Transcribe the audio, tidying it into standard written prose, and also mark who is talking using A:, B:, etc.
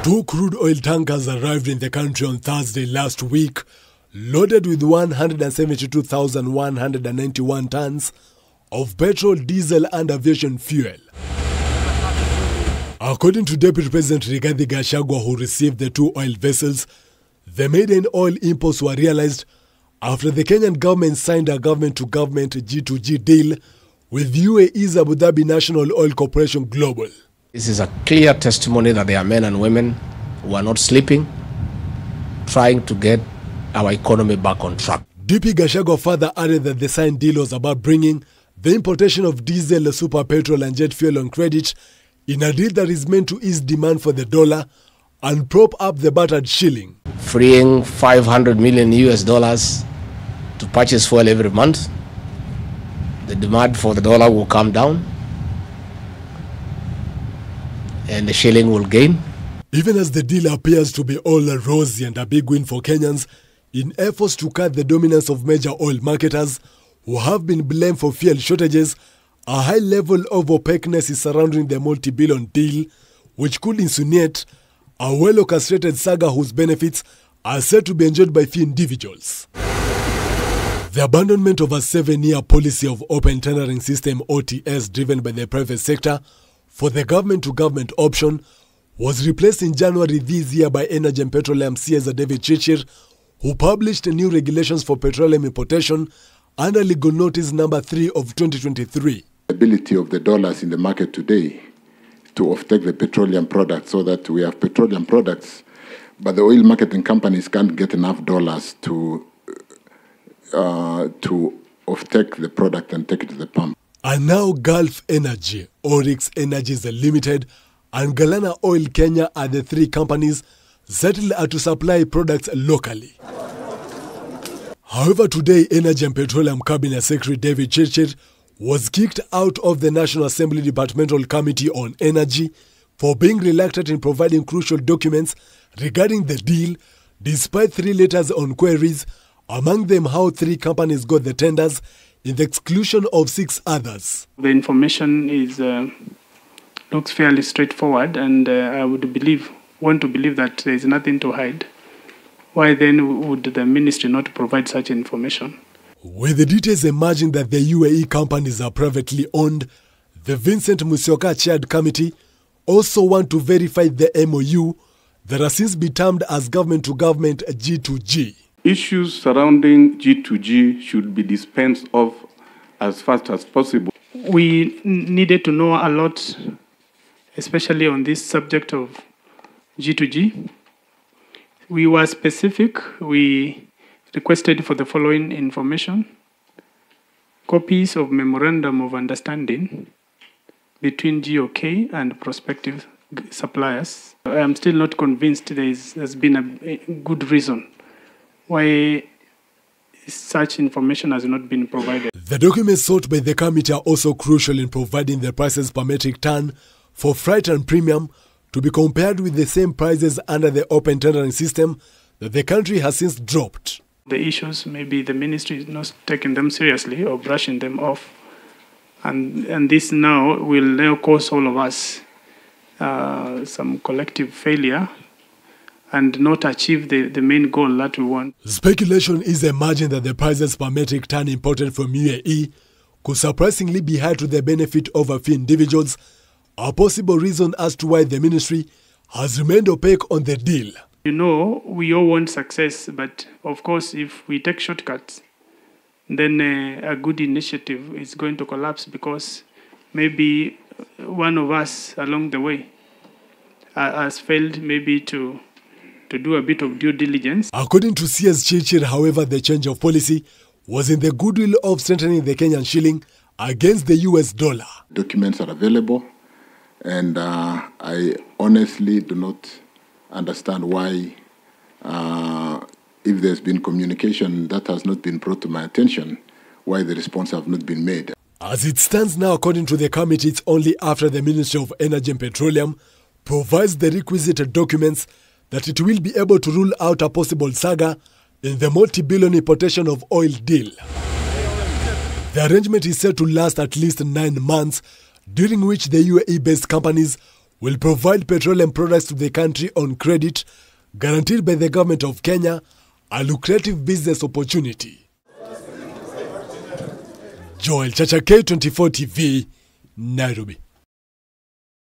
A: Two crude oil tankers arrived in the country on Thursday last week, loaded with 172,191 tons of petrol, diesel and aviation fuel. According to Deputy President Rigathi Gachagua, who received the two oil vessels, the maiden oil imports were realized after the Kenyan government signed a government-to-government G2G deal with UAE's Abu Dhabi National Oil Corporation Global.
B: This is a clear testimony that there are men and women who are not sleeping, trying to get our economy back on track.
A: DP Gachagua further added that the signed deal was about bringing the importation of diesel, super petrol and jet fuel on credit in a deal that is meant to ease demand for the dollar and prop up the battered shilling.
B: Freeing $500 million to purchase fuel every month. The demand for the dollar will come down and the shilling will gain.
A: Even as the deal appears to be all rosy and a big win for Kenyans, in efforts to cut the dominance of major oil marketers who have been blamed for fuel shortages, a high level of opaqueness is surrounding the multi-billion deal, which could insinuate a well-orchestrated saga whose benefits are said to be enjoyed by few individuals. The abandonment of a 7-year policy of open tendering system OTS driven by the private sector for the government-to-government option was replaced in January this year by Energy and Petroleum CS David Chirchir, who published new regulations for petroleum importation under Legal Notice number 3 of 2023.
C: The ability of the dollars in the market today to offtake the petroleum products, so that we have petroleum products, but the oil marketing companies can't get enough dollars to offtake the product and take it to the pump.
A: And now Gulf Energy, Oryx Energies Limited, and Galana Oil Kenya are the three companies settled to supply products locally. However, today, Energy and Petroleum Cabinet Secretary David Chirchir was kicked out of the National Assembly Departmental Committee on Energy for being reluctant in providing crucial documents regarding the deal, despite 3 letters on queries, among them how 3 companies got the tenders in the exclusion of 6 others.
D: The information looks fairly straightforward, and I want to believe that there is nothing to hide. Why then would the ministry not provide such information?
A: With the details emerging that the UAE companies are privately owned, the Vincent Musyoka chaired committee also want to verify the MOU that has since been termed as government-to-government G2G.
E: Issues surrounding G2G should be dispensed of as fast as possible.
D: We needed to know a lot, especially on this subject of G2G. We were specific. We requested for the following information: copies of Memorandum of Understanding between GOK and prospective suppliers. I am still not convinced there's been a good reason why such information has not been provided.
A: The documents sought by the committee are also crucial in providing the prices per metric ton for freight and premium to be compared with the same prices under the open tendering system that the country has since dropped.
D: The issues, maybe the ministry is not taking them seriously or brushing them off. And this now will cause all of us some collective failure and not achieve the main goal that we want.
A: Speculation is emerging that the prices per metric ton imported from UAE could surprisingly be high to the benefit of a few individuals, a possible reason as to why the ministry has remained opaque on the deal.
D: You know, we all want success, but of course, if we take shortcuts, then a good initiative is going to collapse because maybe one of us along the way has failed maybe to do a bit of due diligence.
A: According to CS Chirchir, however, the change of policy was in the goodwill of strengthening the Kenyan shilling against the US dollar.
C: Documents are available, and I honestly do not understand why, if there's been communication that has not been brought to my attention, why the response have not been made.
A: As it stands now, according to the committee, it's only after the Ministry of Energy and Petroleum provides the requisite documents that it will be able to rule out a possible saga in the multi-billion importation of oil deal. The arrangement is set to last at least 9 months, during which the UAE-based companies will provide petroleum products to the country on credit, guaranteed by the government of Kenya, a lucrative business opportunity. Joel Chacha, K24 TV, Nairobi.